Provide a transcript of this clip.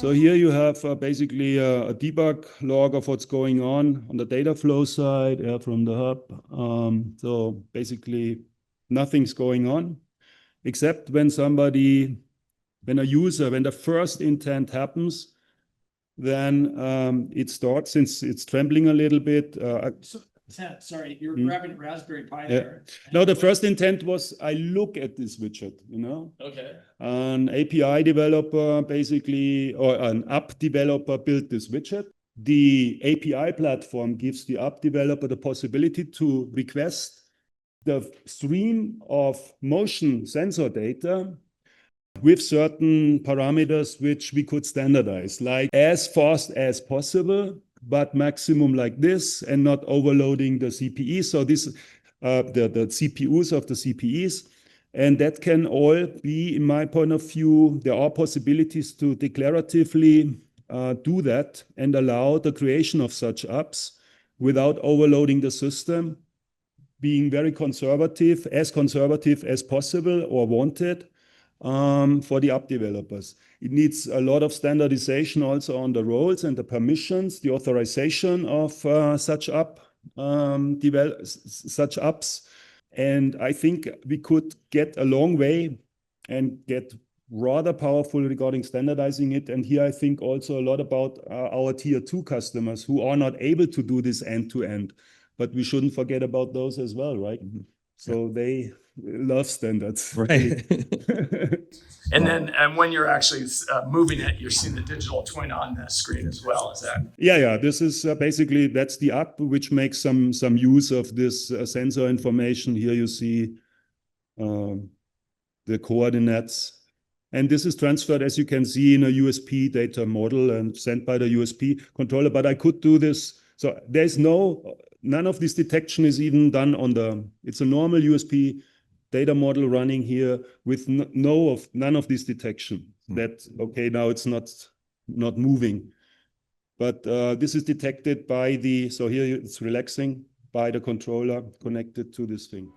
So here you have basically a debug log of what's going on the data flow side from the hub. So basically nothing's going on, except when the first intent happens, then it starts, since it's trembling a little bit. Sorry, you're grabbing Raspberry Pi there. No, the first intent was I look at this widget, Okay. An API developer basically, or an app developer built this widget. The API platform gives the app developer the possibility to request the stream of motion sensor data with certain parameters which we could standardize, like as fast as possible, but maximum like this, and not overloading the CPE. So this, the CPUs of the CPEs. And that can all be, in my point of view, there are possibilities to declaratively do that and allow the creation of such apps without overloading the system, being very conservative as possible or wanted for the app developers. It needs a lot of standardization also on the roles and the permissions, the authorization of such apps. And I think we could get a long way and get rather powerful regarding standardizing it. And here I think also a lot about our tier 2 customers who are not able to do this end to end. But we shouldn't forget about those as well, right? Mm-hmm. So they love standards. Right. And then when you're actually moving it, you're seeing the digital twin on the screen as well. Is that? Yeah. This is basically, that's the app which makes some use of this sensor information. Here you see the coordinates. And this is transferred, as you can see, in a USP data model and sent by the USP controller. But I could do this. So there's none of this detection is even done it's a normal USP data model running here with none of this detection. That, okay, now it's not moving. But this is detected by so here it's relaxing by the controller connected to this thing.